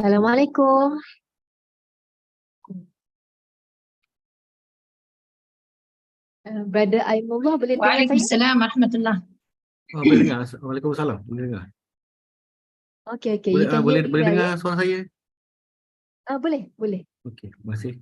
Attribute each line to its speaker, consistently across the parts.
Speaker 1: Assalamualaikum. Brother Aimullah boleh dengar saya?
Speaker 2: Waalaikumsalam warahmatullahi.
Speaker 3: Oh, boleh dengar. Waalaikumsalam. Boleh dengar.
Speaker 1: Okay.
Speaker 3: Boleh,
Speaker 1: You can
Speaker 3: boleh,
Speaker 1: hear me
Speaker 3: boleh
Speaker 1: well,
Speaker 3: dengar
Speaker 1: ya?
Speaker 3: suara saya?
Speaker 1: Boleh.
Speaker 3: Okey, terima kasih.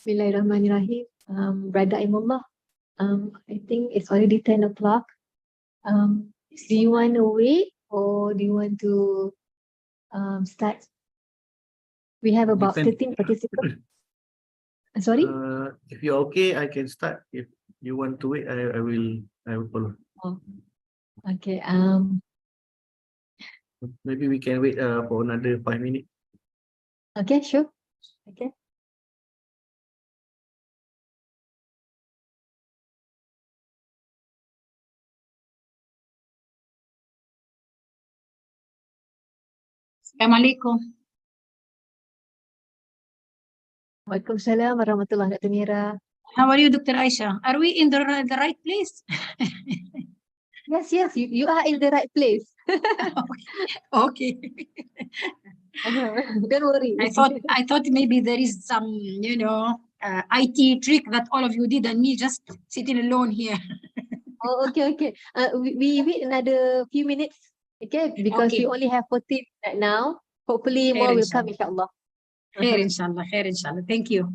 Speaker 1: Bismillahirrahmanirrahim. Brother Aimullah, I think it's already 10 o'clock. Do you want to wait or do you want to start? We have about
Speaker 3: Depend.
Speaker 1: 13 participants. Sorry?
Speaker 3: If you're okay, I can start. If you want to wait, I will follow.
Speaker 1: Oh, okay.
Speaker 3: Maybe we can wait for another 5 minutes.
Speaker 1: Okay, sure. Okay.
Speaker 2: Assalamualaikum.
Speaker 1: Waalaikumsalam warahmatullahi Dr. Mira.
Speaker 2: How are you, Dr. Aisha? Are we in the right place?
Speaker 1: Yes, you are in the right place.
Speaker 2: Okay.
Speaker 1: Don't worry.
Speaker 2: I thought maybe there is some, IT trick that all of you did and me just sitting alone here.
Speaker 1: Oh, okay. We wait another few minutes, okay? Because we
Speaker 2: Okay.
Speaker 1: only have 14 right now. Hopefully
Speaker 2: Khair,
Speaker 1: more will come,
Speaker 2: inshallah.
Speaker 1: inshallah.
Speaker 2: Khair, inshallah. Thank you.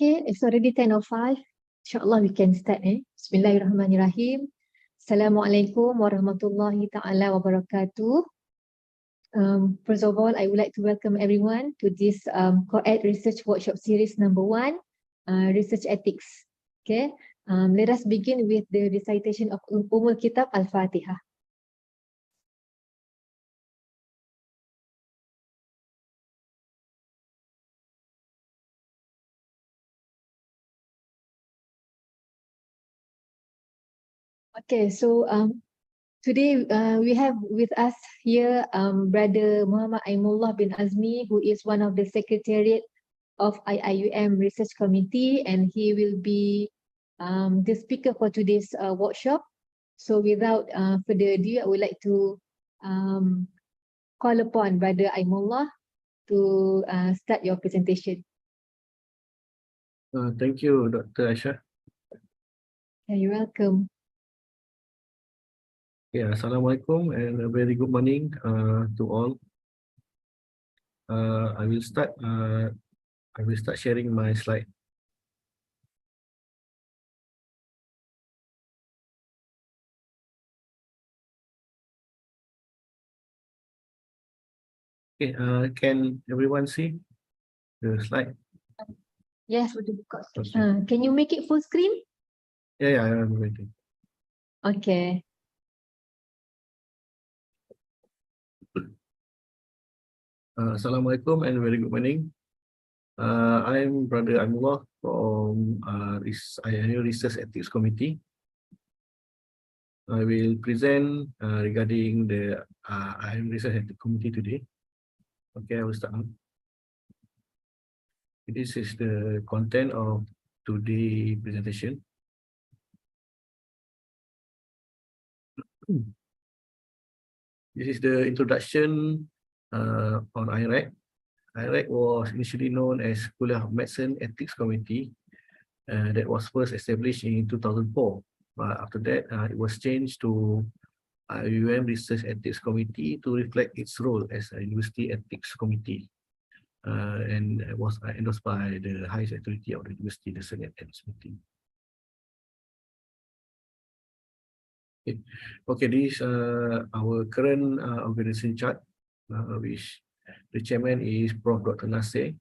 Speaker 1: Okay, it's already 10:05. InsyaAllah we can start. Bismillahirrahmanirrahim. Assalamualaikum warahmatullahi ta'ala wabarakatuh. First of all, I would like to welcome everyone to this KOED Research Workshop Series number 1, Research Ethics. Okay, let us begin with the recitation of Ummul Kitab Al-Fatihah. Okay, so today we have with us here Brother Muhammad Aimullah bin Azmi, who is one of the Secretariat of IIUM Research Committee, and he will be the speaker for today's workshop. So without further ado, I would like to call upon Brother Aimullah to start your presentation.
Speaker 3: Thank you, Dr. Aisha.
Speaker 1: You're welcome.
Speaker 3: Yeah, Assalamualaikum and a very good morning to all. I will start sharing my slide. Okay, can everyone see the slide?
Speaker 1: Yes.
Speaker 3: Okay.
Speaker 1: Can you make it full screen?
Speaker 3: Yeah, I'm waiting.
Speaker 1: Okay.
Speaker 3: Assalamualaikum and very good morning. I'm Brother Aimullah from IIU Research Ethics Committee. I will present regarding the IIU Research Ethics Committee today. Okay, I will start. This is the content of today's presentation. This is the introduction on IREC. IREC was initially known as School of Medicine Ethics Committee that was first established in 2004. But after that, it was changed to IIUM Research Ethics Committee to reflect its role as a University Ethics Committee. And it was endorsed by the highest authority of the university, the Senate Ethics Committee. Okay, this is our current organization chart, which the chairman is Prof. Dr. Nasir,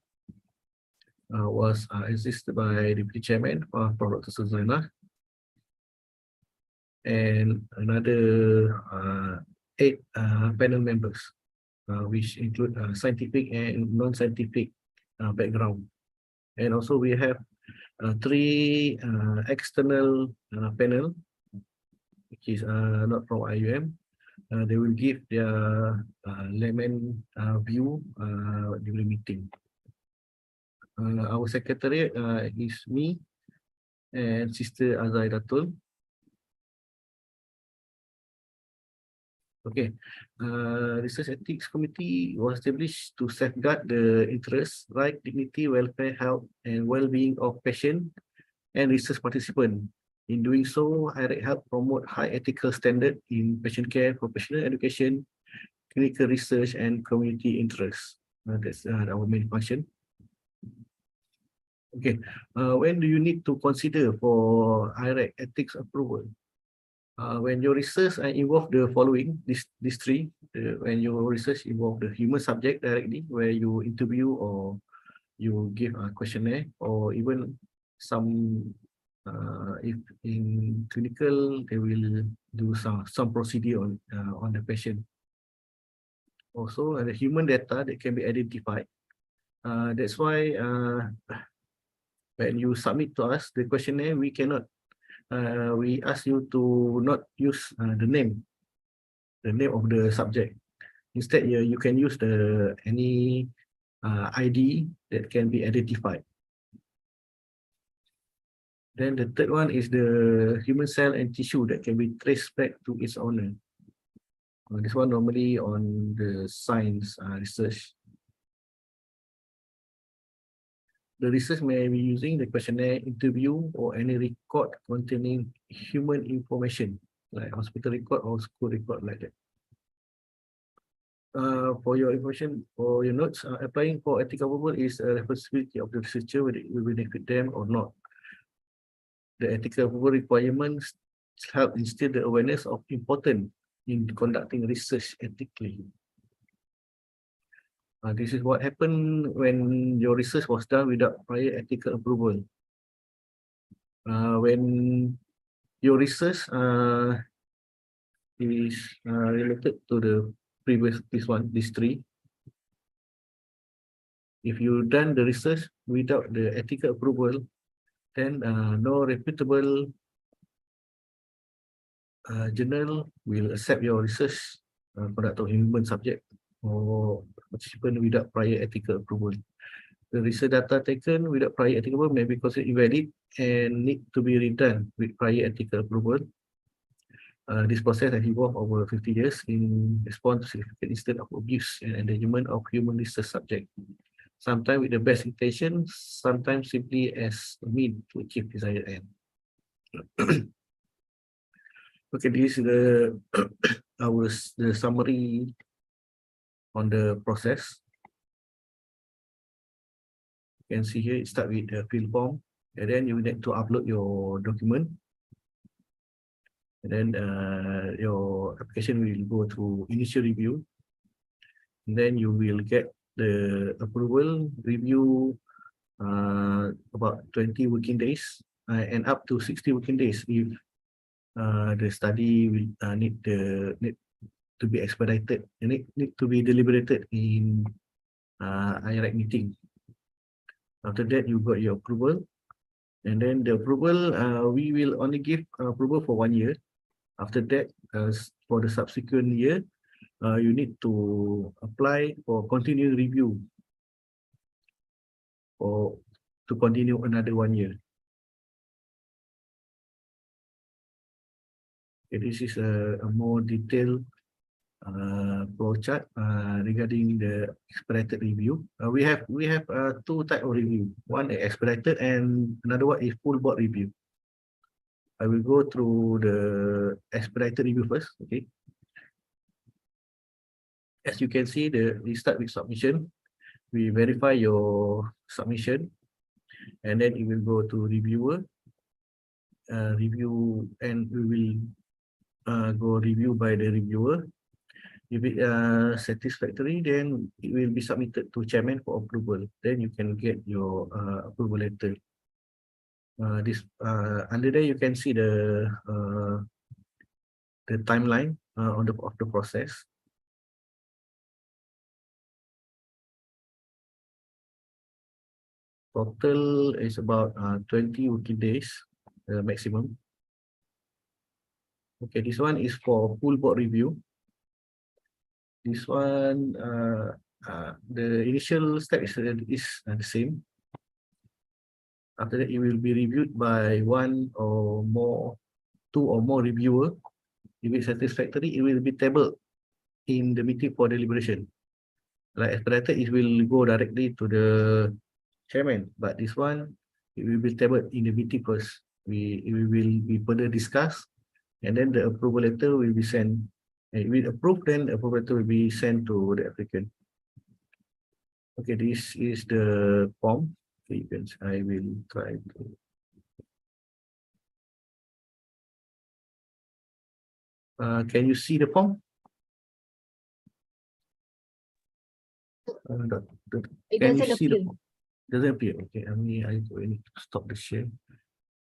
Speaker 3: was assisted by Deputy Chairman, Prof. Dr. Suzana, and another 8 panel members, which include scientific and non-scientific background. And also we have 3 external panel, which is not from IUM. They will give their layman view during the meeting. Our secretariat is me and Sister Azaidatul. Okay, Research Ethics Committee was established to safeguard the interests, right, dignity, welfare, health, and well-being of patient and research participant. In doing so, IREC help promote high ethical standard in patient care, professional education, clinical research, and community interests. That's our main function. Okay, when do you need to consider for IREC ethics approval? When your research involve the following, these 3, when your research involve the human subject directly, where you interview or you give a questionnaire, or even some, if in clinical, they will do some procedure on the patient. Also, the human data that can be identified. That's why when you submit to us the questionnaire, we cannot. We ask you to not use the name of the subject. Instead, you can use any ID that can be identified. Then the third one is the human cell and tissue that can be traced back to its owner. This one normally on the science research. The research may be using the questionnaire, interview, or any record containing human information, like hospital record or school record, like that. For your information, for your notes, applying for ethical approval is a responsibility of the researcher whether it will benefit them or not. The ethical approval requirements help instill the awareness of importance in conducting research ethically. This is what happened when your research was done without prior ethical approval. When your research is related to the previous these 3, if you done the research without the ethical approval, then no reputable journal will accept your research conduct of human subject or participant without prior ethical approval. The research data taken without prior ethical approval may be considered invalid and need to be redone with prior ethical approval. This process has evolved over 50 years in response to significant instance of abuse and endangerment of human research subject. Sometimes with the best intention, sometimes simply as a means to achieve desired end. Okay, this is the the summary on the process. You can see here, it start with the fill form, and then you need to upload your document. And then your application will go to initial review. And then you will get the approval review about 20 working days and up to 60 working days if the study will need to be expedited and need to be deliberated in IRAC meeting. After that, you got your approval, and then the approval we will only give approval for 1 year. After that, for the subsequent year, you need to apply for continuing review or to continue another 1 year. Okay, this is a more detailed flow chart regarding the expedited review. We have two types of review. One is expedited and another one is full board review. I will go through the expedited review first. Okay. As you can see, we start with submission. We verify your submission, and then it will go to reviewer. Review, and we will go review by the reviewer. If it satisfactory, then it will be submitted to chairman for approval. Then you can get your approval letter. Under there you can see the timeline of the process. Total is about 20 working days maximum. Okay, this one is for full board review. This one, the initial step is the same. After that, it will be reviewed by two or more reviewer. If it's satisfactory, it will be tabled in the meeting for deliberation. Like expedited, it will go directly to the chairman, but this one, it will be tabled in the meeting first. It will be further discussed, and then the approval letter will be sent. If we approve, then the approval letter will be sent to the applicant. Okay, this is the form. Okay, I will try to. Can you see the form?
Speaker 1: It
Speaker 3: Can you
Speaker 1: doesn't
Speaker 3: see the
Speaker 1: appear.
Speaker 3: form? Doesn't appear. Okay, I need to stop the share.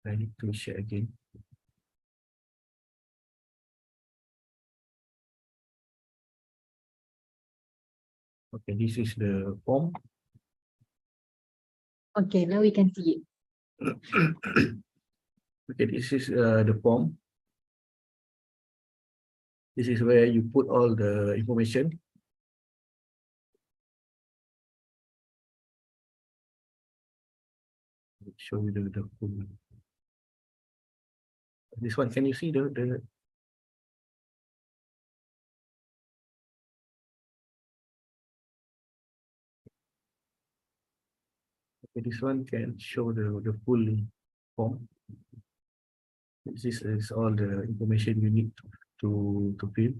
Speaker 3: I need to share again. Okay, this is the form.
Speaker 1: Okay, now we can see it.
Speaker 3: Okay, this is the form. This is where you put all the information. Show you the full. This one, can you see the okay, this one can show the full form. This is all the information you need to fill.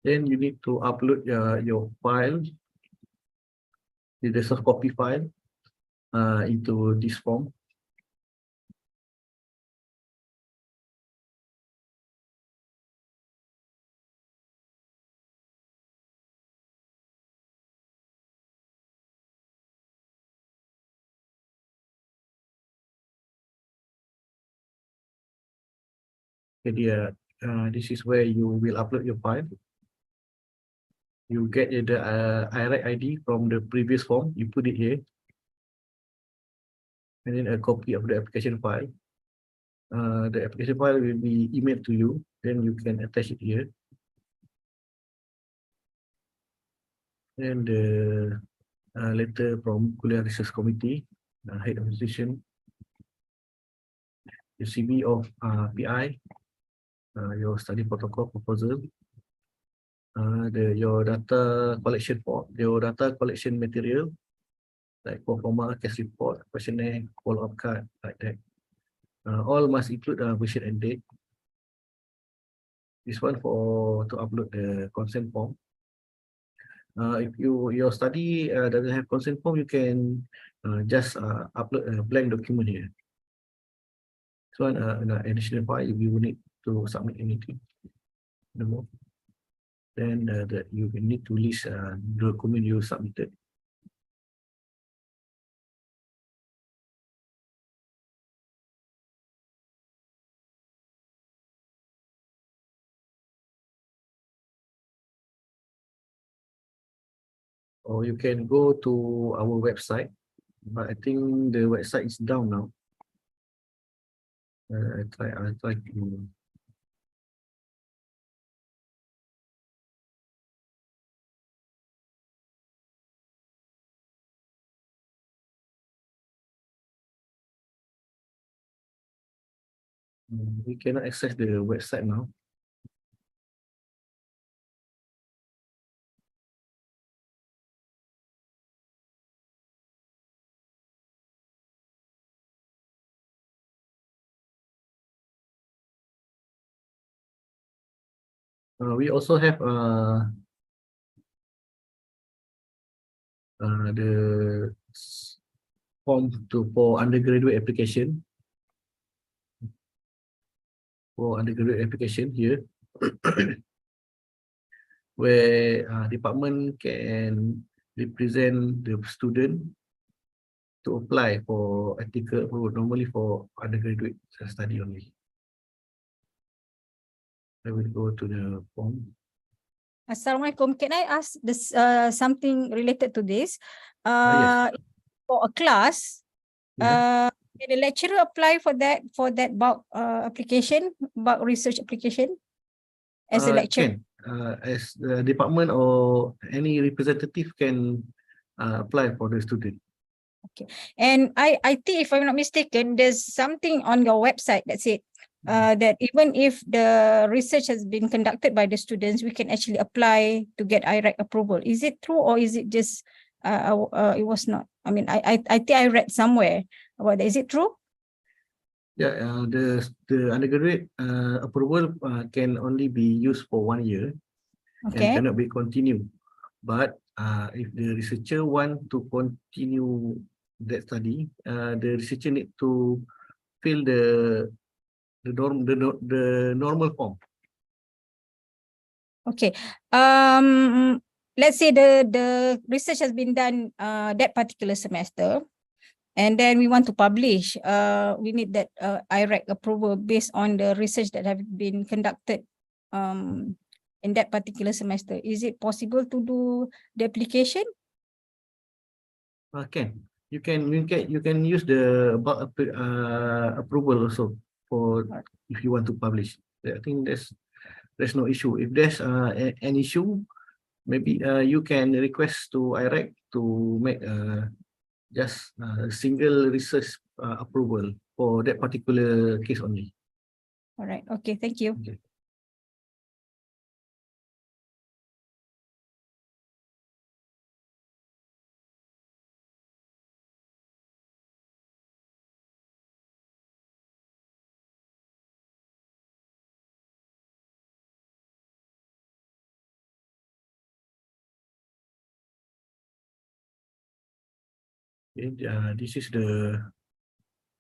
Speaker 3: Then you need to upload your file, the soft copy file, into this form. Jadi, this is where you will upload your file. You get the IRAC ID from the previous form. You put it here, and then a copy of the application file. The application file will be emailed to you. Then you can attach it here. And the letter from Kuliah Research Committee, head of institution, the CV of PI, your study protocol proposal, your data collection material, like pro forma, case report, questionnaire, follow-up card, like that. All must include version and date. This one to upload the consent form. If your study doesn't have consent form, you can just upload a blank document here. So an additional file, if you need to submit anything, no more. Then you need to list the document you submitted. Or you can go to our website, but I think the website is down now. I try to. We cannot access the website now. We also have the form for undergraduate application. For undergraduate application here, where department can represent the student to apply for ethical approval, normally for undergraduate study only. I will go to the form.
Speaker 2: Assalamualaikum. Can I ask this something related to this?
Speaker 3: Yes.
Speaker 2: For a class,
Speaker 3: Yeah.
Speaker 2: can the lecturer apply for that bulk application, bulk research application as a lecturer?
Speaker 3: Can. As the department or any representative can apply for the student.
Speaker 2: Okay. And I think, if I'm not mistaken, there's something on your website that said that even if the research has been conducted by the students, we can actually apply to get IRAC approval. Is it true, or is it just it was not? I mean, I think I read somewhere about that. Is it true?
Speaker 3: Yeah, the undergraduate approval can only be used for 1 year.
Speaker 2: Okay.
Speaker 3: And cannot be continued. But if the researcher want to continue that study, the researcher need to fill the normal form.
Speaker 2: Okay. Let's say the research has been done that particular semester, and then we want to publish. We need that IRAC approval based on the research that have been conducted in that particular semester. Is it possible to do the application?
Speaker 3: Can. You can use the approval also for if you want to publish. I think there's no issue. If there's an issue, maybe you can request to IRAC to make just a single research approval for that particular case only.
Speaker 2: All right. Okay. Thank you.
Speaker 3: Okay. This is the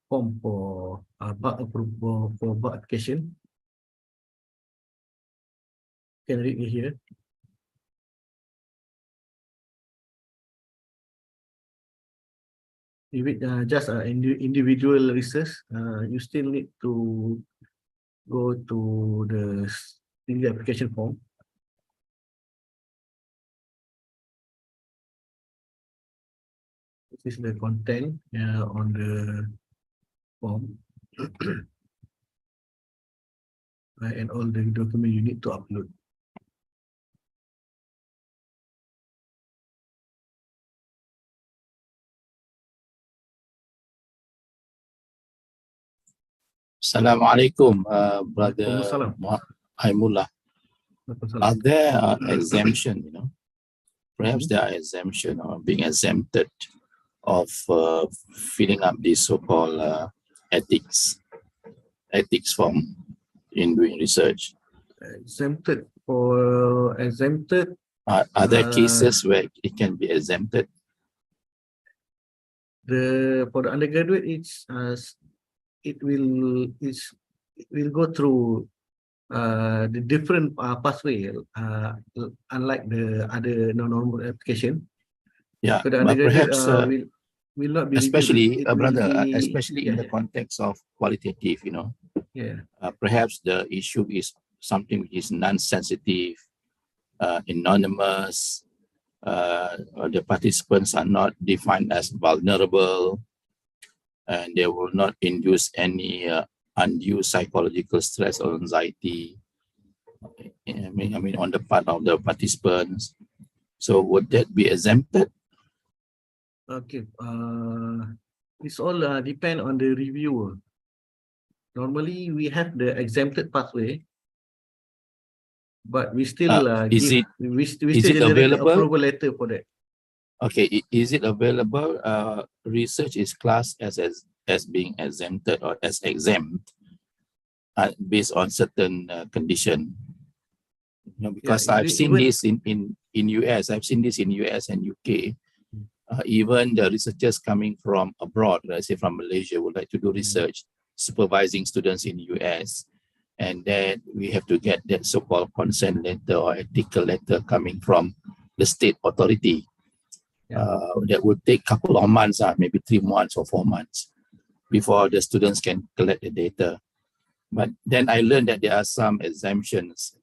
Speaker 3: form for bulk approval for bulk application. You can read it here. If it just individual research, you still need to go to the single application form. This is the content on the form. And all the document you need to upload.
Speaker 4: Assalamualaikum, brother
Speaker 3: Waalaikumsalam.
Speaker 4: Aimullah. Are there exemption, perhaps there are exemption or being exempted of filling up this so-called ethics form in doing research?
Speaker 3: Exempted.
Speaker 4: Are there cases where it can be exempted?
Speaker 3: For the undergraduate, it will go through the different pathway, unlike the other non-normal application.
Speaker 4: Yeah,
Speaker 3: So the
Speaker 4: but
Speaker 3: undergraduate
Speaker 4: perhaps
Speaker 3: will not be
Speaker 4: especially
Speaker 3: reviewed. It will
Speaker 4: brother,
Speaker 3: be-
Speaker 4: especially in the context of qualitative,
Speaker 3: yeah.
Speaker 4: Perhaps the issue is something which is non-sensitive, anonymous, or the participants are not defined as vulnerable, and they will not induce any undue psychological stress or anxiety. I mean, on the part of the participants. So would that be exempted?
Speaker 3: Okay. It's all depend on the reviewer. Normally, we have the exempted pathway, but we still
Speaker 4: is it
Speaker 3: generate the
Speaker 4: available?
Speaker 3: approval letter for that.
Speaker 4: Okay, is it available? Research is classed as being exempted or as exempt based on certain condition. Because
Speaker 3: Yeah,
Speaker 4: I've seen
Speaker 3: even-
Speaker 4: this in US. I've seen this in US and UK. Even the researchers coming from abroad, let's say from Malaysia, would like to do research, supervising students in US, and then we have to get that so-called consent letter or ethical letter coming from the state authority. That would take a couple of months, maybe 3 months or 4 months before the students can collect the data. But then I learned that there are some exemptions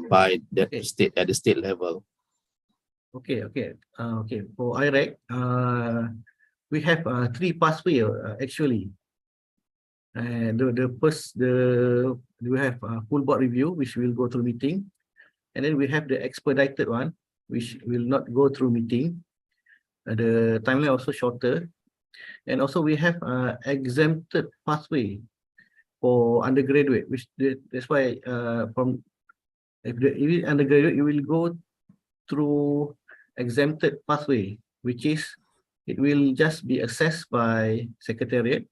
Speaker 4: by the state at the state level.
Speaker 3: Okay. For IREC, we have 3 pathway actually. And the first, we have full board review, which will go through meeting, and then we have the expedited one, which will not go through meeting. The timeline also shorter, and also we have exempted pathway for undergraduate, which that's why if you undergraduate, you will go through exempted pathway, which is it will just be assessed by secretariat,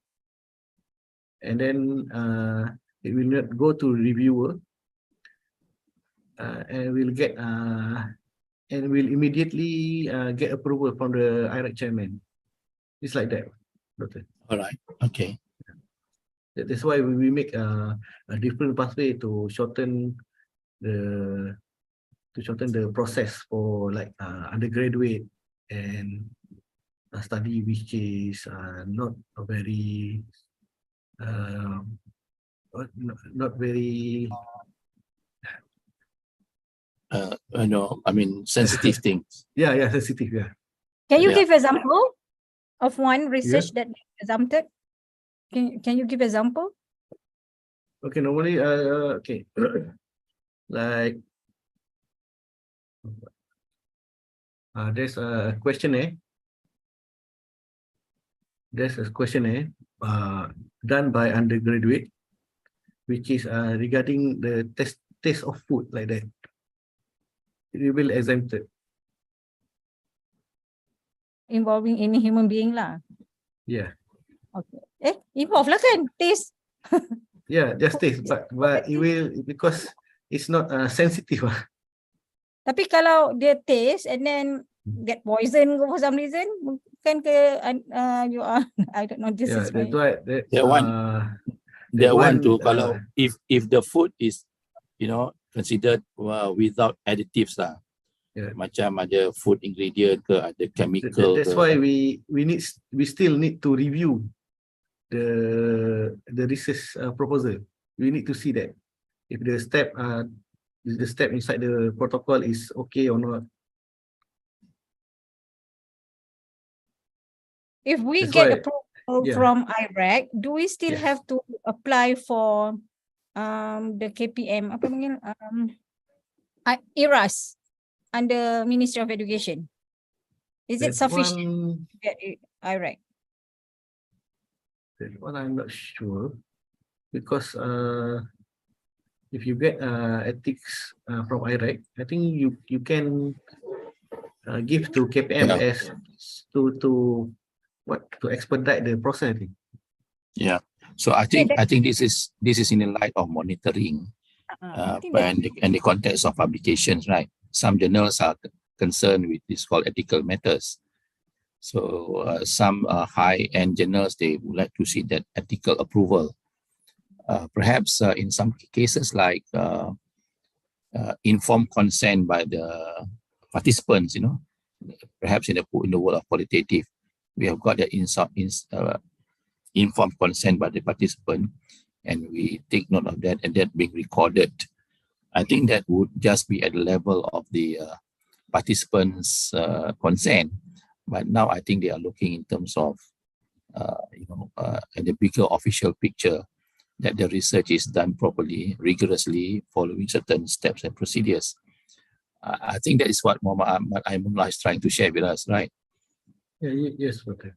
Speaker 3: and then it will not go to reviewer, and will get and will immediately get approval from the IREC chairman. It's like that, Doctor.
Speaker 4: All right. Okay.
Speaker 3: That's why we make a different pathway to shorten the process for like undergraduate and a study which is not a very not very
Speaker 4: sensitive things.
Speaker 3: yeah sensitive. Yeah.
Speaker 2: Can you
Speaker 4: Yeah.
Speaker 2: give example of one research that exempted? Can you give example?
Speaker 3: Okay, normally okay. Like there's a questionnaire. There's a questionnaire done by undergraduate, which is regarding the taste of food, like that. It will exempted.
Speaker 2: Involving any human being lah.
Speaker 3: Yeah.
Speaker 2: Okay. Involve lah kan? Taste.
Speaker 3: Yeah, just taste, but it will, because it's not sensitive.
Speaker 2: Tapi kalau dia taste and then get poison for some reason, bukan ke you are I don't know, this
Speaker 3: Yeah,
Speaker 2: is my
Speaker 3: that's why
Speaker 4: That one too. Kalau if the food is considered without additives lah.
Speaker 3: Yeah.
Speaker 4: Macam ada food ingredient ke, ada chemical.
Speaker 3: That's why we still need to review the research proposal. We need to see that if the step inside the protocol is okay or not.
Speaker 2: If we
Speaker 3: That's
Speaker 2: get
Speaker 3: why-
Speaker 2: approval
Speaker 3: yeah.
Speaker 2: from IRAC, do we still
Speaker 3: Yes.
Speaker 2: have to apply for the KPM apa panggil IRAS under Ministry of Education? Is it
Speaker 3: That
Speaker 2: sufficient
Speaker 3: one,
Speaker 2: to get IRAC?
Speaker 3: that one I'm not sure, because if you get ethics from IRAC, I think you can give to KPM
Speaker 4: Yeah.
Speaker 3: as to expedite the process. I think.
Speaker 4: Yeah. So I think this is in the light of monitoring
Speaker 2: I think that,
Speaker 4: and the context of publications, right? Some journals are concerned with this called ethical matters. So some high-end journals, they would like to see that ethical approval. Perhaps in some cases like informed consent by the participants, perhaps in the world of qualitative, we have got the informed consent by the participant, and we take note of that, and that being recorded. I think that would just be at the level of the participants' consent. But now I think they are looking in terms of, the bigger official picture, that the research is done properly, rigorously, following certain steps and procedures. I think that is what Muhammad Aimullah is trying to share with us, right?
Speaker 3: Yeah, yes, okay.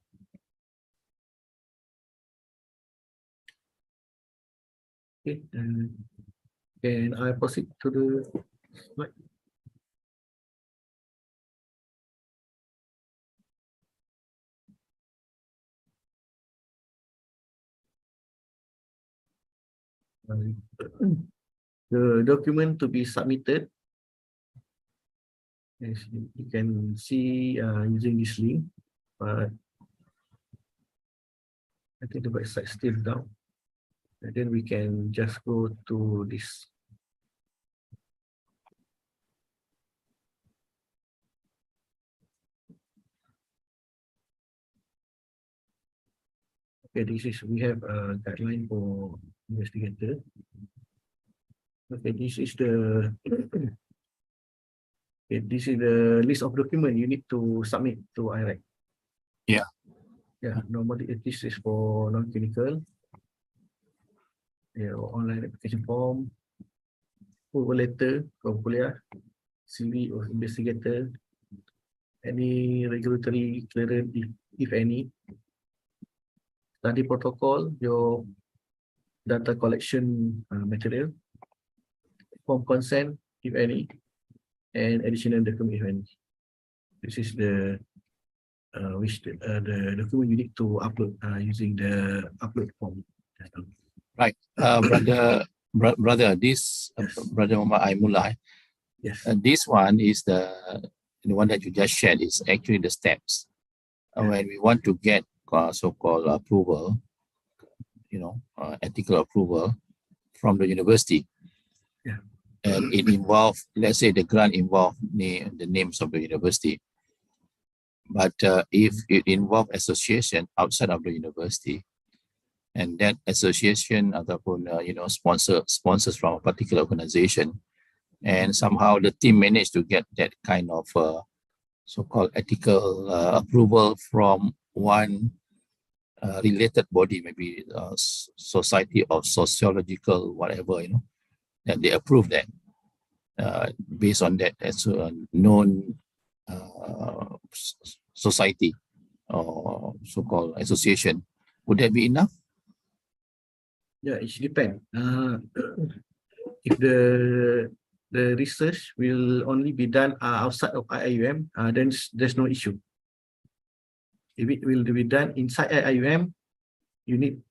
Speaker 3: Okay, can I proceed to the slide? The document to be submitted, as you can see using this link, but I think the website is still down. And then we can just go to this. Okay, we have a guideline for investigator. Okay, this is the okay, this is the list of documents you need to submit to IRAC.
Speaker 4: Yeah.
Speaker 3: Yeah, normally this is for non-clinical. Yeah, online application form, approval letter from kuliah, CV of investigator, any regulatory clearance if any, study protocol, your data collection material, form consent if any, and additional document if any. This is the the document you need to upload using the upload form.
Speaker 4: Right, brother, this
Speaker 3: Yes.
Speaker 4: brother Muhammad Aimullah,
Speaker 3: Yes.
Speaker 4: this one is the one that you just shared is actually the steps when we want to get so-called approval, ethical approval from the university.
Speaker 3: Yeah.
Speaker 4: And it involves, let's say the grant involves the names of the university. But if it involves association outside of the university, and that association ataupun sponsors from a particular organization, and somehow the team managed to get that kind of so-called ethical approval from one related body, maybe Society of Sociological whatever, that they approve that based on that as a known society or so-called association. Would that be enough?
Speaker 3: Yeah, it depends. If the research will only be done outside of IIUM, then there's no issue. If it will be done inside IIUM, you need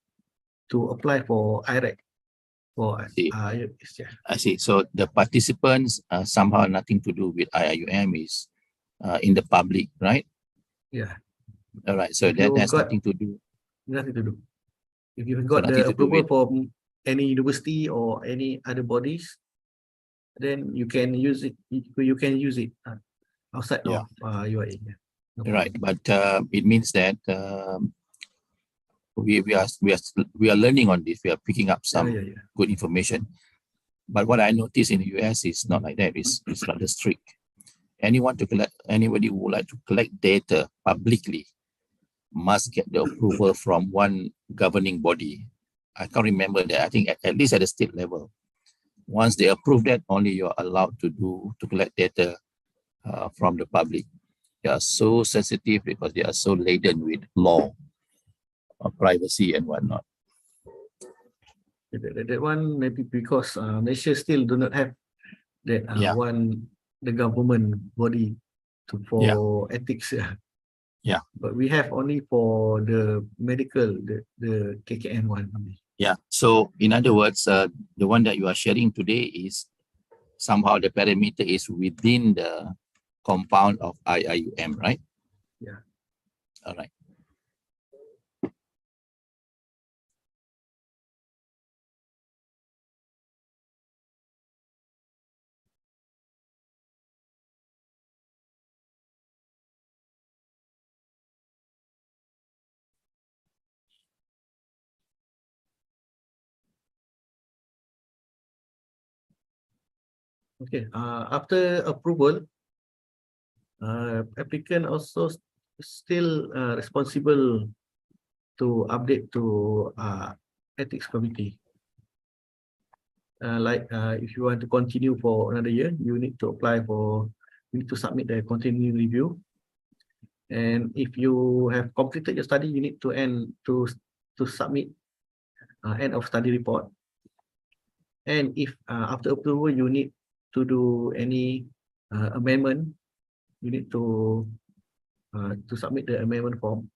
Speaker 3: to apply for IRAC.
Speaker 4: I see. So the participants somehow nothing to do with IIUM is in the public, right?
Speaker 3: Yeah.
Speaker 4: All right. So
Speaker 3: If
Speaker 4: that
Speaker 3: you
Speaker 4: has
Speaker 3: got-
Speaker 4: nothing to do.
Speaker 3: Nothing to do. If you've got
Speaker 4: nothing
Speaker 3: the
Speaker 4: to do
Speaker 3: approval
Speaker 4: with-
Speaker 3: from any university or any other bodies, then you can use it. You can use it outside
Speaker 4: Yeah.
Speaker 3: of UIA. Yeah. No
Speaker 4: Right,
Speaker 3: problem.
Speaker 4: but it means that we are learning on this. We are picking up some
Speaker 3: Yeah.
Speaker 4: good information. But what I noticed in the US is not like that. It's rather strict. Anybody who would like to collect data publicly must get the approval from one governing body. I can't remember that. I think at least at the state level. Once they approve that, only you're allowed to collect data from the public. They are so sensitive because they are so laden with law, privacy and whatnot.
Speaker 3: That one maybe because Malaysia still do not have that the government body for ethics.
Speaker 4: Yeah.
Speaker 3: But we have only for the medical, the KKN one.
Speaker 4: Yeah. So in other words, the one that you are sharing today is somehow the parameter is within the compound of IIUM, right?
Speaker 3: Yeah.
Speaker 4: All right.
Speaker 3: Okay. After approval, applicant also still responsible to update to ethics committee. If you want to continue for another year, you need to submit the continuing review. And if you have completed your study, you need to submit end of study report. And if after approval you need to do any amendment, you need to submit the amendment form.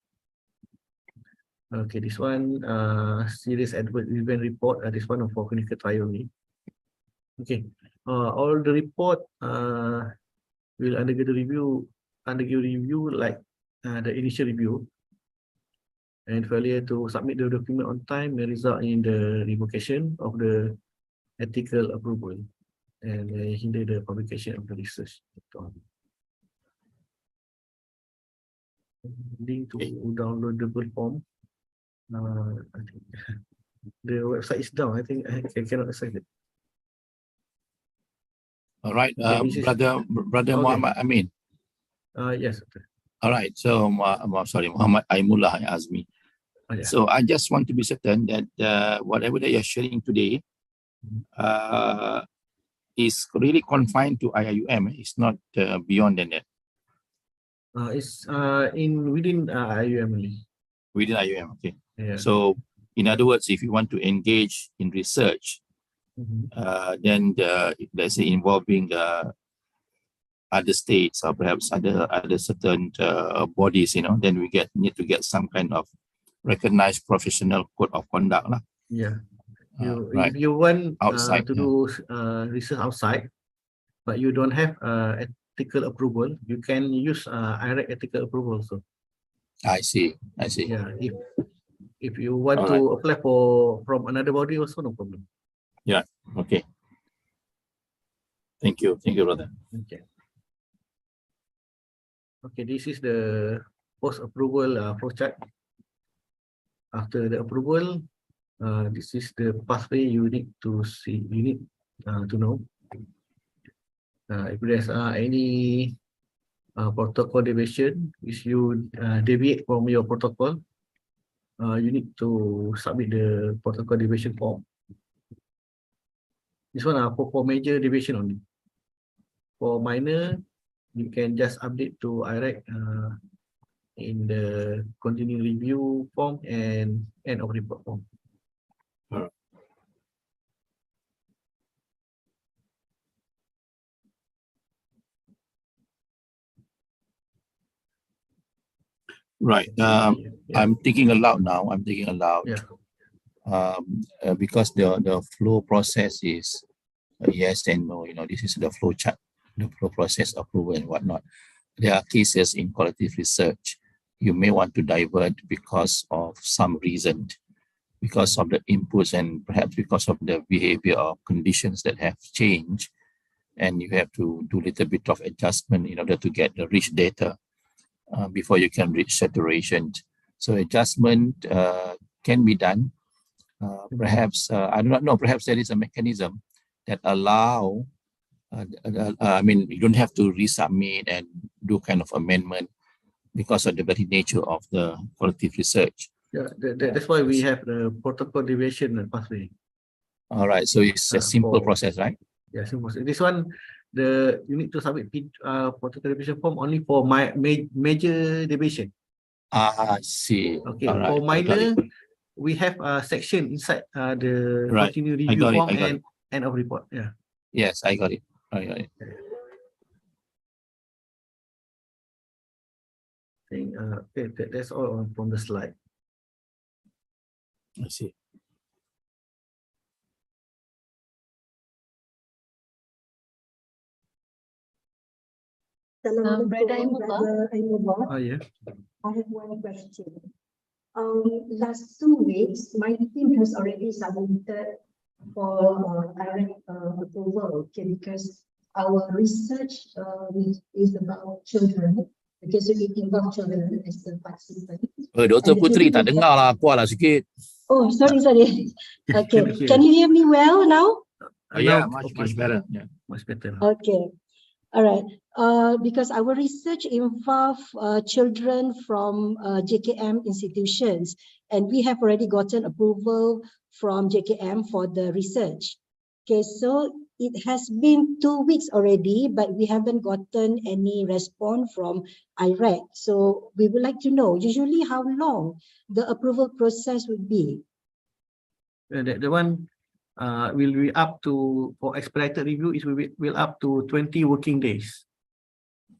Speaker 3: Okay, this one serious adverse event report. This one for clinical trial only. Okay, all the report will undergo review like the initial review. And failure to submit the document on time may result in the revocation of the ethical approval and hinder the publication of the research. Link to downloadable form. I think the website is down. I think I cannot access it.
Speaker 4: All right,
Speaker 3: Okay,
Speaker 4: brother Muhammad Amin.
Speaker 3: Yes.
Speaker 4: All right, so sorry, Muhammad Aimullah asked me.
Speaker 3: Oh, yeah.
Speaker 4: So I just want to be certain that whatever that you're sharing today is really confined to IIUM. It's not beyond that.
Speaker 3: It's within IIUM only.
Speaker 4: Within IIUM, okay.
Speaker 3: Yeah.
Speaker 4: So in other words, if you want to engage in research, then let's say involving other states or perhaps other certain bodies, then we need to get some kind of recognized professional code of conduct lah.
Speaker 3: Yeah.
Speaker 4: Right.
Speaker 3: If you want
Speaker 4: Outside,
Speaker 3: to do research outside, but you don't have ethical approval, you can use IRAC ethical approval also.
Speaker 4: I see.
Speaker 3: Yeah. If you want to apply from another body also, no problem.
Speaker 4: Yeah. Okay. Thank you, brother.
Speaker 3: Okay. Okay, this is the post-approval flowchart. After the approval, this is the pathway you need to see. You need to know if there's any protocol deviation. If you deviate from your protocol, you need to submit the protocol deviation form. This one for major deviation only. For minor, you can just update to IRAC in the continuing review form and end of report form.
Speaker 4: Right. I'm thinking aloud now.
Speaker 3: Yeah.
Speaker 4: Because the flow process is yes and no. This is the flow chart, the flow process approval and whatnot. There are cases in qualitative research you may want to divert because of some reason, because of the inputs and perhaps because of the behavior or conditions that have changed, and you have to do a little bit of adjustment in order to get the rich data before you can reach saturation. So adjustment can be done. Perhaps, I do not know, perhaps there is a mechanism that allow, I mean, you don't have to resubmit and do kind of amendment because of the very nature of the qualitative research.
Speaker 3: Yeah, that's why we have the protocol deviation pathway.
Speaker 4: All right, so it's a simple process, right?
Speaker 3: Yeah, simple. This one, you need to submit protocol deviation form only for my major deviation.
Speaker 4: I see.
Speaker 3: Okay,
Speaker 4: All right,
Speaker 3: for
Speaker 4: I got
Speaker 3: minor,
Speaker 4: it.
Speaker 3: we have a section inside the
Speaker 4: Right,
Speaker 3: continue
Speaker 4: I
Speaker 3: review
Speaker 4: got it,
Speaker 3: form
Speaker 4: I got
Speaker 3: and end of report. Yeah.
Speaker 4: Yes, I got it. I got it.
Speaker 3: I think, okay, that's all from the slide.
Speaker 4: I see.
Speaker 1: Brother
Speaker 3: Oh yeah.
Speaker 5: I have one question. Last 2 weeks, my team has already submitted for approval, okay, because our research is about children, because we involve children as the participant.
Speaker 4: Dr. Putri, tak dengar lah, kuat lah sikit.
Speaker 5: Oh, sorry. Okay,
Speaker 3: Cannot hear.
Speaker 5: can you hear me well now?
Speaker 4: Yeah,
Speaker 3: Now,
Speaker 4: much
Speaker 3: okay.
Speaker 4: better. Yeah.
Speaker 3: Much better now.
Speaker 5: Okay, all right. Because our research involve children from JKM institutions, and we have already gotten approval from JKM for the research. Okay, so it has been 2 weeks already, but we haven't gotten any response from IREC. So we would like to know usually how long the approval process would be.
Speaker 3: The one will be up to, for expedited review, it will up to 20 working days.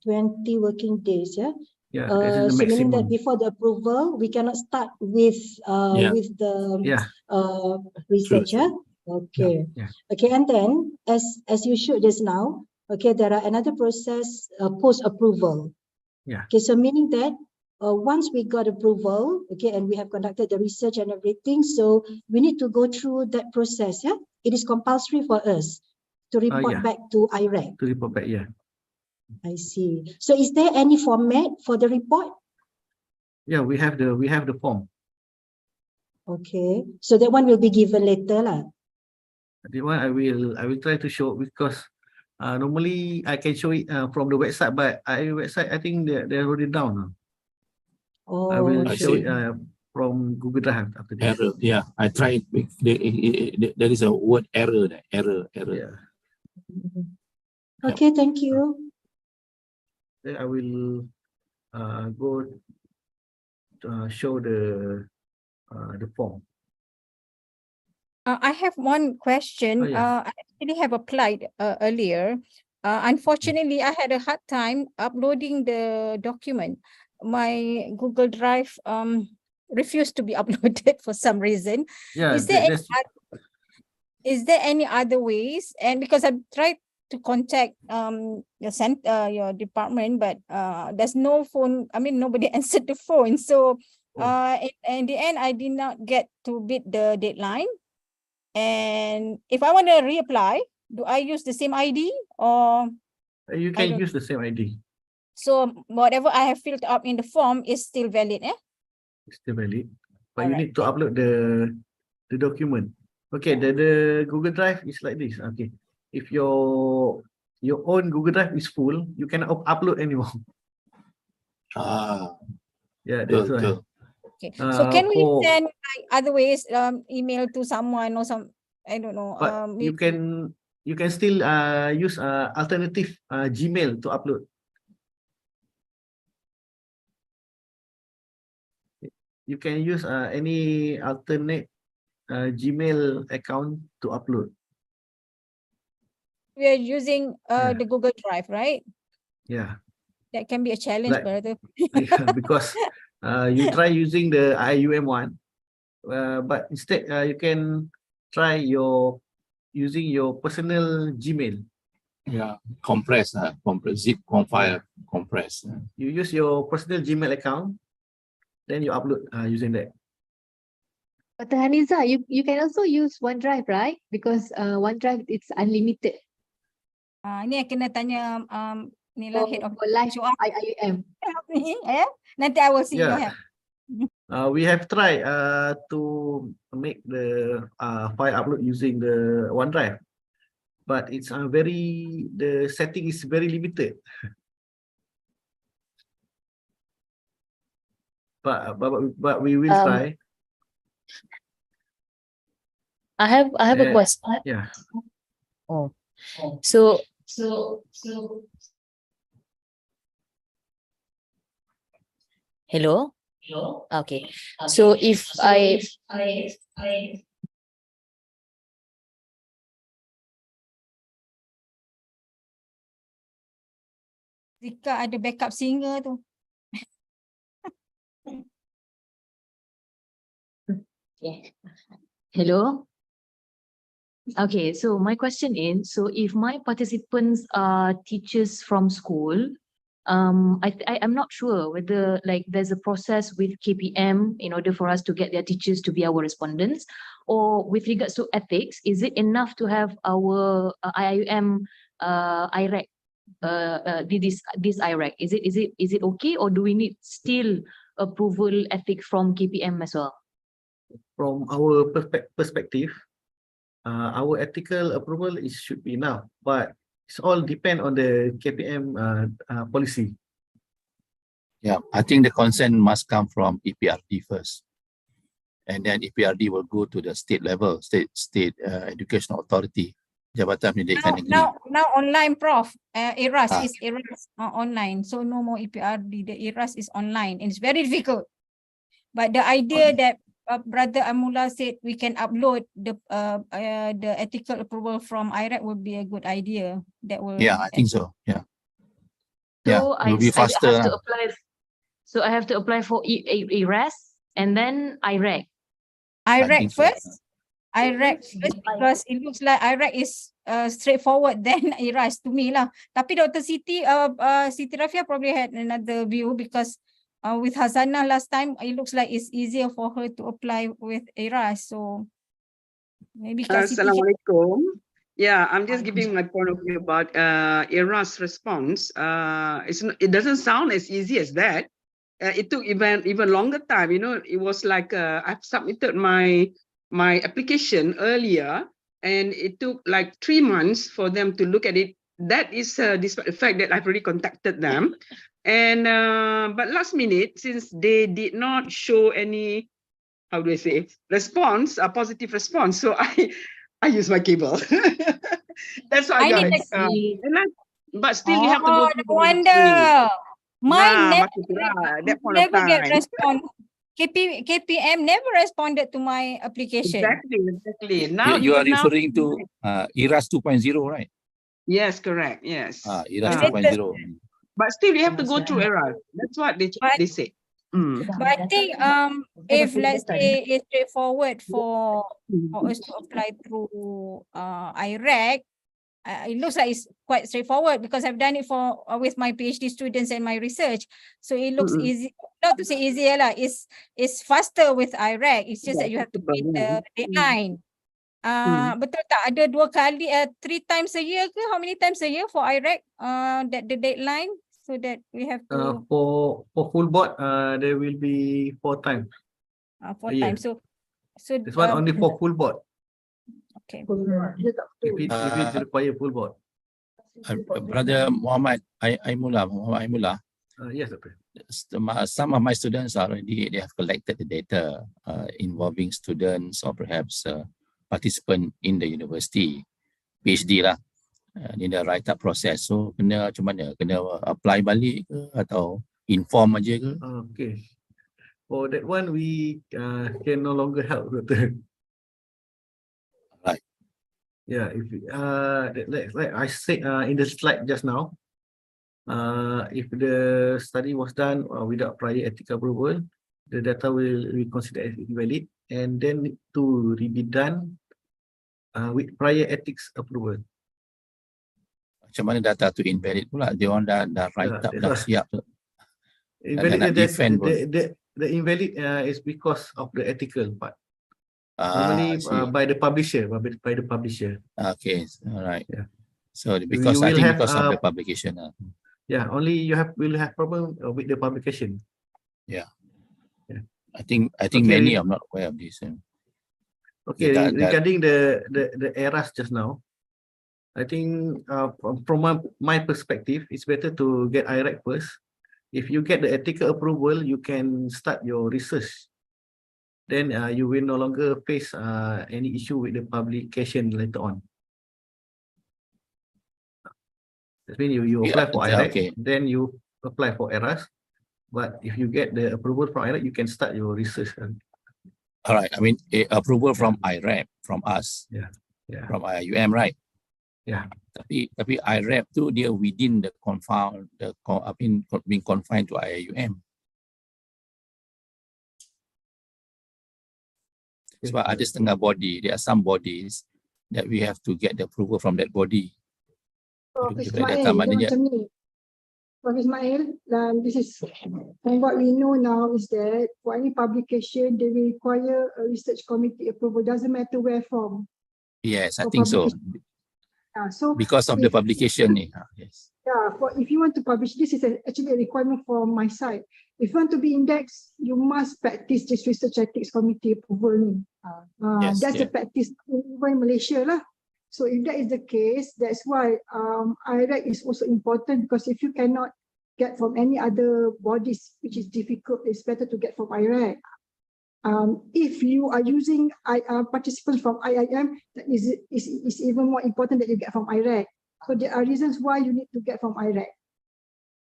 Speaker 5: 20 working days, yeah.
Speaker 3: Yeah, this is the
Speaker 5: So meaning that
Speaker 3: maximum.
Speaker 5: before the approval, we cannot start with
Speaker 4: Yeah.
Speaker 5: the
Speaker 3: Yeah.
Speaker 5: research,
Speaker 4: True.
Speaker 5: yeah? Okay.
Speaker 3: Yeah.
Speaker 5: Okay, and then as you showed just now, okay, there are another process post approval.
Speaker 3: Yeah.
Speaker 5: Okay, so meaning that once we got approval, okay, and we have conducted the research and everything, so we need to go through that process, yeah. It is compulsory for us to report
Speaker 3: Yeah.
Speaker 5: back to IREC.
Speaker 3: To report back, yeah.
Speaker 5: I see. So is there any format for the report?
Speaker 3: Yeah, we have the form.
Speaker 5: Okay, so that one will be given later lah.
Speaker 3: The one I will try to show, because normally I can show it from the website, but I think they're already down now.
Speaker 5: Oh,
Speaker 3: I will
Speaker 4: I
Speaker 3: show
Speaker 4: see.
Speaker 3: it from Google Drive after this.
Speaker 4: Error. Yeah, I tried. There is a word error there. Error.
Speaker 3: Yeah.
Speaker 5: okay, thank you.
Speaker 3: Then I will go show the form.
Speaker 2: I have one question.
Speaker 3: Oh, yeah.
Speaker 2: I actually have applied earlier. Unfortunately, I had a hard time uploading the document. My Google Drive refused to be uploaded for some reason.
Speaker 3: Yeah,
Speaker 2: Is there any other ways? And because I've tried to contact your department, but there's no phone. I mean, nobody answered the phone. So in the end, I did not get to beat the deadline. And if I want to reapply, do I use the same ID or?
Speaker 3: you can use the same ID.
Speaker 2: So whatever I have filled up in the form is still valid, eh?
Speaker 3: It's still valid, but you
Speaker 2: Alright.
Speaker 3: need to upload the document. Okay, the Google Drive is like this. Okay, if your own Google Drive is full, you cannot upload anymore. Yeah, that's
Speaker 4: Good,
Speaker 3: why.
Speaker 4: good.
Speaker 2: Okay. So can we
Speaker 3: For-
Speaker 2: send like other ways, email to someone or some, I don't know.
Speaker 3: But you can still use alternative Gmail to upload. You can use any alternate Gmail account to upload.
Speaker 2: We are using
Speaker 3: Yeah.
Speaker 2: the Google Drive, right?
Speaker 3: Yeah,
Speaker 2: That can be a challenge,
Speaker 3: Like-
Speaker 2: brother.
Speaker 3: because you try using the IUM one, but instead you can try using your personal Gmail.
Speaker 4: Yeah, compress, zip file, compress.
Speaker 3: You use your personal Gmail account, then you upload using that.
Speaker 1: Dr. Haniza, you can also use OneDrive, right? Because OneDrive it's unlimited
Speaker 2: Ini yang kena tanya Nila head of
Speaker 1: for live
Speaker 2: HR
Speaker 1: IUM.
Speaker 2: help me, eh? Nanti I will see your
Speaker 3: Yeah.
Speaker 2: help.
Speaker 3: We have tried to make the file upload using the OneDrive, but it's the setting is very limited. But we will try.
Speaker 6: I have a question.
Speaker 3: Yeah.
Speaker 6: Oh, so hello. Okay. So if I
Speaker 2: Zika ada backup singer tu.
Speaker 6: hello. Okay, so my question is, so if my participants are teachers from school, I'm not sure whether like there's a process with KPM in order for us to get their teachers to be our respondents, or with regards to ethics, is it enough to have our IIUM IREC, this IREC? Is it okay, or do we need still approval ethic from KPM as well?
Speaker 3: From our perspective, our ethical approval should be enough, but it's all depend on the KPM policy.
Speaker 4: Yeah, I think the consent must come from EPRD first, and then EPRD will go to the state level, state educational authority, Jabatan Pendidikan Negeri.
Speaker 2: Now online, Prof. ERAS is online, so no more EPRD. The ERAS is online, and it's very difficult. But the idea that Brother Amula said we can upload the ethical approval from IREC would be a good idea. That will.
Speaker 4: Yeah, I think so. Yeah.
Speaker 6: So
Speaker 4: it will be faster.
Speaker 6: I have to apply. So I have to apply for ERAS and then IREC.
Speaker 2: IREC
Speaker 4: so.
Speaker 2: first. IREC first, because it looks like IREC is straightforward than ERAS to me lah. Tapi Dr. Siti Rafia probably had another view, because with Hazanah last time, it looks like it's easier for her to apply with ERAS. So maybe
Speaker 7: Assalamualaikum. Yeah, I'm just giving my point of view about ERAS response. It doesn't sound as easy as that. It took even longer time. You know, it was like I've submitted my application earlier, and it took like 3 months for them to look at it. That is despite the fact that I've already contacted them. And but last minute, since they did not show any, how do I say, response, a positive response, so I use my cable. That's why, guys. But still, you have to go through
Speaker 2: no wonder. Mine never get response. KPM never responded to my application.
Speaker 7: Exactly. Now
Speaker 4: you are referring to ERAS 2.0, right?
Speaker 7: Yes, correct. Yes.
Speaker 4: ERAS 2.0.
Speaker 7: But still, you have to go through ERAS. That's what they say.
Speaker 2: But I think if let's say it's straightforward for us to apply through IREC, it looks like it's quite straightforward, because I've done it for with my PhD students and my research. So it looks easy. Not to say easier lah. It's faster with IREC. It's just that you have to meet the deadline. Betul tak? Ada 2 kali, 3 times a year ke? How many times a year for IREC? That the deadline, so that we have to.
Speaker 3: For full board, there will be 4 times.
Speaker 2: 4 times. So
Speaker 3: this one only for full board.
Speaker 2: Okay.
Speaker 3: If it require full board.
Speaker 4: Brother Muhammad Aimullah.
Speaker 3: Yes, okay.
Speaker 4: Some of my students they have collected the data involving students or perhaps participant in the university, PhD lah, in the write-up process. So kena macam mana? Kena apply balik ke atau inform aja ke?
Speaker 3: Okay. For that one, we can no longer help.
Speaker 4: Right.
Speaker 3: Yeah, if like I said in the slide just now, if the study was done without prior ethical approval, the data will be considered as invalid, and then need to be done with prior ethics approval.
Speaker 4: Macam mana data tu invalid pula? Dia orang dah write up, dah siap.
Speaker 3: Invalid, the invalid is because of the ethical part. Normally by the publisher.
Speaker 4: Okay, all right.
Speaker 3: Yeah.
Speaker 4: So because I think because of the publication.
Speaker 3: Yeah, only will have problem with the publication.
Speaker 4: Yeah.
Speaker 3: Yeah.
Speaker 4: I think okay. Many are not aware of this.
Speaker 3: Okay, regarding the ERAS just now, I think from my perspective, it's better to get IRAC first. If you get the ethical approval, you can start your research. Then you will no longer face any issue with the publication later on. That means you apply for IRAC,
Speaker 4: okay.
Speaker 3: then you apply for ERAS. But if you get the approval from IRAC, you can start your research.
Speaker 4: All right. I mean, approval from IRAP, from us,
Speaker 3: Yeah.
Speaker 4: from IUM, right?
Speaker 3: Yeah.
Speaker 4: Tapi IRAP tu dia within the being confined to IUM. Sebab ada setengah body, there are some bodies that we have to get the approval from that body.
Speaker 8: Prof.
Speaker 4: Kita
Speaker 8: Ismail,
Speaker 4: datang
Speaker 8: dia
Speaker 4: maknanya,
Speaker 8: macam ni. Prof. Ismail, this is and what we know now is that for any publication, they will require a research committee approval. Doesn't matter where from.
Speaker 4: yes, I
Speaker 8: For
Speaker 4: think so.
Speaker 8: So
Speaker 4: Because of the
Speaker 8: if-
Speaker 4: publication ni. Yes.
Speaker 8: Yeah, if you want to publish, this is actually a requirement from my side. If you want to be indexed, you must practice this research ethics committee approval.
Speaker 4: Yes,
Speaker 8: That's the practice even in Malaysia lah. So if that is the case, that's why IRAC is also important, because if you cannot get from any other bodies, which is difficult, it's better to get from IRAC. If you are using participants from IIM, that is even more important that you get from IRAC. So there are reasons why you need to get from IRAC.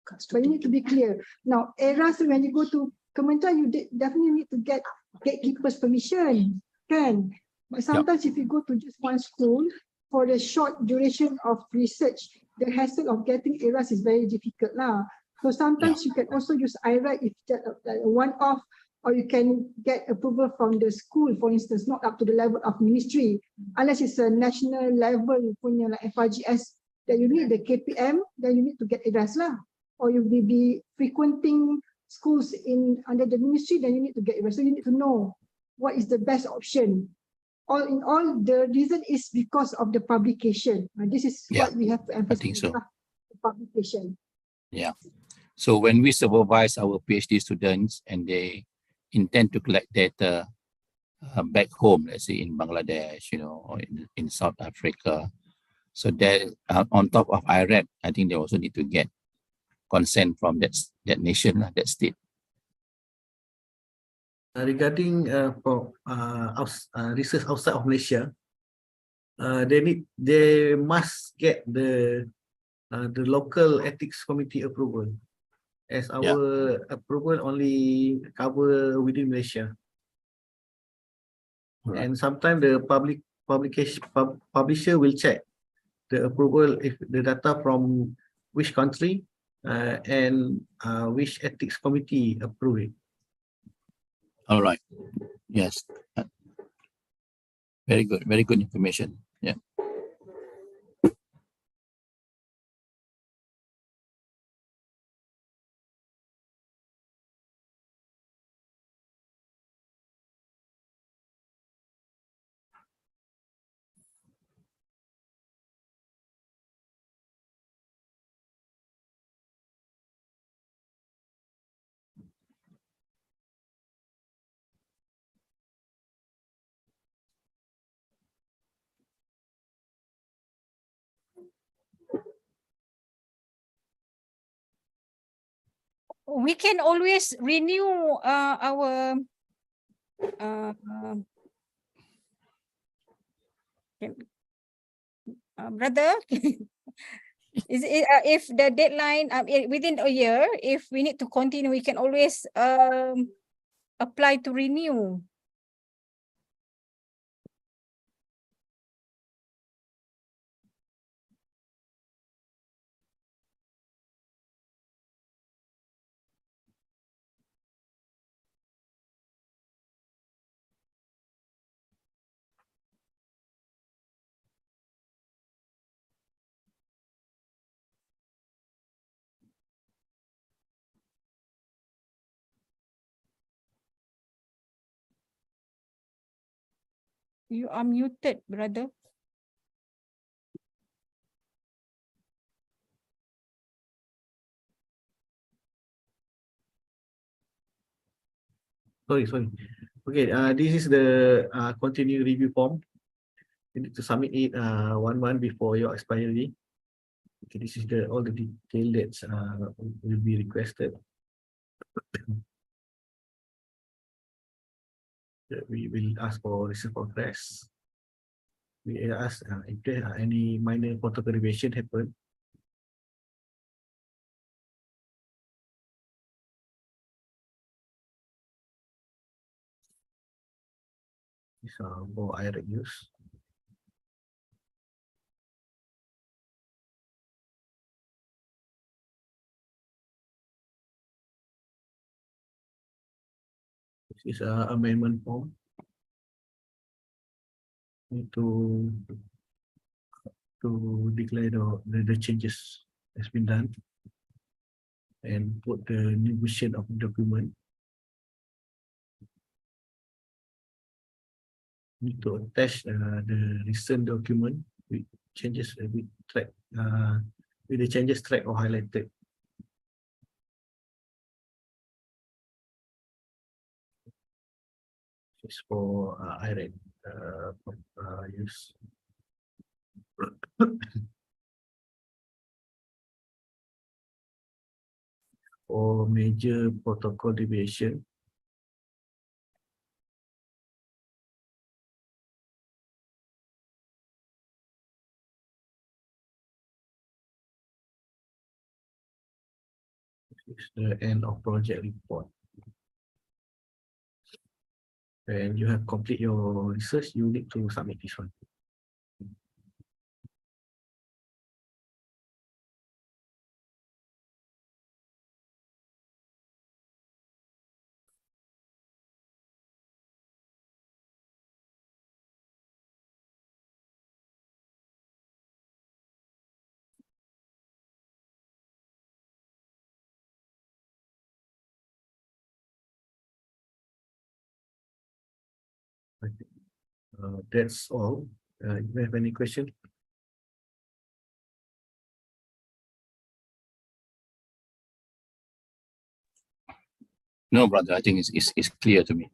Speaker 8: But you need to be clear. Now, ERAS, when you go to Kementerian, you definitely need to get gatekeeper's permission. Can. But sometimes if you go to just one school, for the short duration of research, the hassle of getting ERAS is very difficult lah. So sometimes you can also use IRAC if that one-off, or you can get approval from the school, for instance, not up to the level of ministry, unless it's a national level punya like FRGS, that you need the KPM, then you need to get ERAS lah. Or you will be frequenting schools under the ministry, then you need to get ERAS. So you need to know what is the best option. All in all, the reason is because of the publication. This is what we have to emphasize.
Speaker 4: I think so.
Speaker 8: The publication.
Speaker 4: Yeah. So when we supervise our PhD students and they intend to collect data back home, let's say in Bangladesh, or in South Africa, so that on top of IRAP, I think they also need to get consent from that nation, that state.
Speaker 3: Regarding for research outside of Malaysia, they must get the local ethics committee approval, as our approval only cover within Malaysia. Right. And sometimes the publisher will check the approval if the data from which country and which ethics committee approve it.
Speaker 4: All right. Yes. Very good. Very good information. Yeah.
Speaker 2: We can always renew our brother. Is it, if the deadline within a year, if we need to continue, we can always apply to renew. You are muted, brother.
Speaker 3: Sorry. Okay, this is the continuing review form. You need to submit it 1 month before your expiry. Okay, this is all the detail that will be requested. We will ask for receipt progress. We ask if there are any minor protocol deviation happen. These are for IREC use. This is an amendment form. Need to declare the changes has been done and put the new version of the document. Need to attach the recent document with changes with track with the changes track or highlighted. It's for IREC use. For major protocol deviation, it's the end of project report. When you have complete your research, you need to submit this one. I think, that's all. If you have any question?
Speaker 4: No, brother, I think it's clear to me.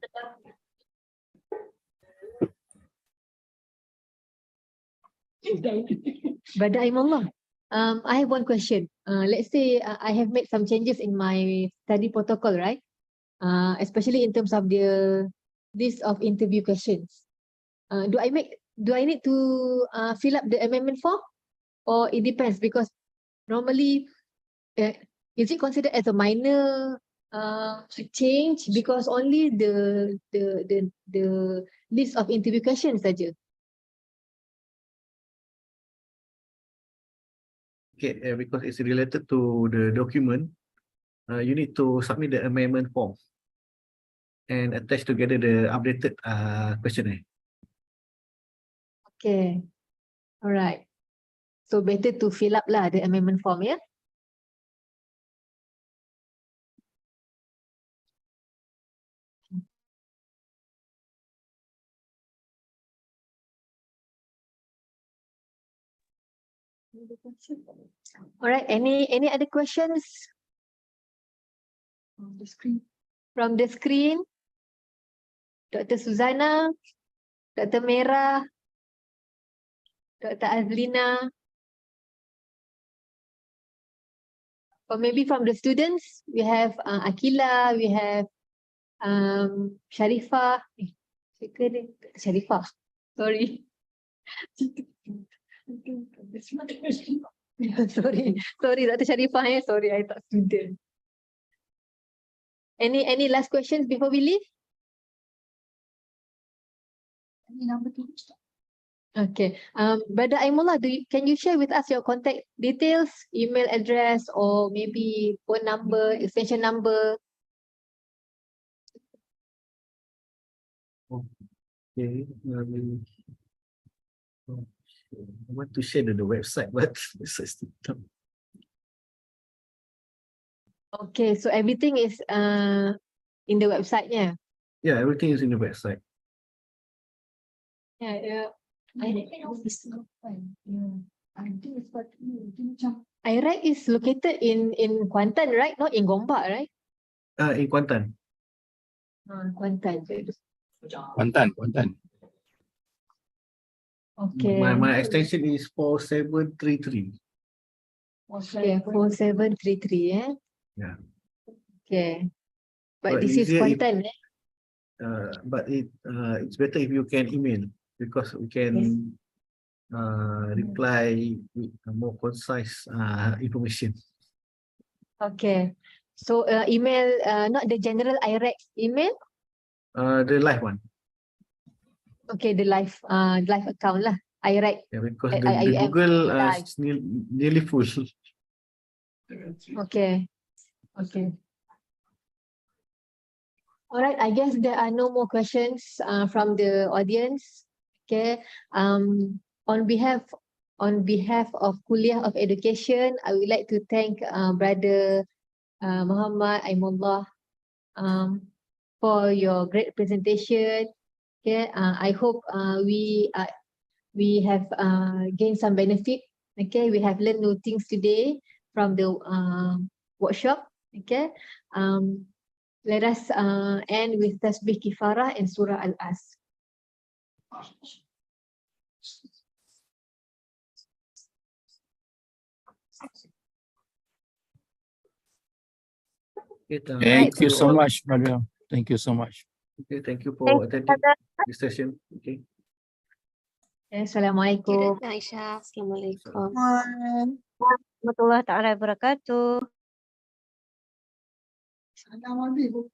Speaker 1: Brother Aimallah, I have one question. Let's say I have made some changes in my study protocol, right? Especially in terms of the list of interview questions. Do I need to fill up the amendment form, or it depends? Because normally, is it considered as a minor change because only the list of interview questions saja?
Speaker 3: Okay, because it's related to the document, you need to submit the amendment form and attach together the updated questionnaire.
Speaker 1: Okay, all right. So better to fill up lah the amendment form, yeah? All right, any other questions? From the screen. From the screen, Dr. Suzana, Dr. Mera, Dr. Azlina, or maybe from the students, we have Akila, we have Sharifah. Sharifah, sorry. sorry, Dr. Sharifah, sorry, I thought student. Any last questions before we leave? Any number two? Okay. Brother Aimullah, can you share with us your contact details, email address, or maybe phone number, extension number?
Speaker 3: Okay. I want to share the website, but
Speaker 1: Okay, so everything is in the website, yeah?
Speaker 3: yeah, everything is in the website.
Speaker 1: Yeah. IREC is located in Kuantan, right? Not in Gombak, right?
Speaker 3: In Kuantan.
Speaker 1: Kuantan.
Speaker 4: Kuantan.
Speaker 1: Okay.
Speaker 3: My extension is 4733.
Speaker 1: Okay, 4733,
Speaker 3: Yeah.
Speaker 1: Okay. But
Speaker 3: But
Speaker 1: this is
Speaker 3: easier if-
Speaker 1: content,
Speaker 3: But it's better if you can email, because we can reply with a more concise information.
Speaker 1: Okay. So email, not the general IREC email.
Speaker 3: The live one.
Speaker 1: Okay, the live account lah. IREC.
Speaker 3: Yeah, because
Speaker 1: At
Speaker 3: the
Speaker 1: IUM
Speaker 3: Google
Speaker 1: live.
Speaker 3: is nearly full.
Speaker 1: Okay. Okay. All right. I guess there are no more questions from the audience. Okay. On behalf of Kuliah of Education, I would like to thank Brother Muhammad Aimullah for your great presentation. Okay. I hope we have gained some benefit. Okay. We have learned new things today from the workshop. Okay. Let us end with Tasbih Kifarah and Surah Al-As.
Speaker 3: Okay,
Speaker 4: Thank you
Speaker 3: you
Speaker 4: so
Speaker 3: all.
Speaker 4: much, brother. Thank you so much.
Speaker 3: Okay, thank you for attending this session. Okay.
Speaker 1: Assalamualaikum.
Speaker 9: Aisyah, Assalamualaikum.
Speaker 2: Warahmatullahi taala wabarakatuh.
Speaker 8: Salam alaikum.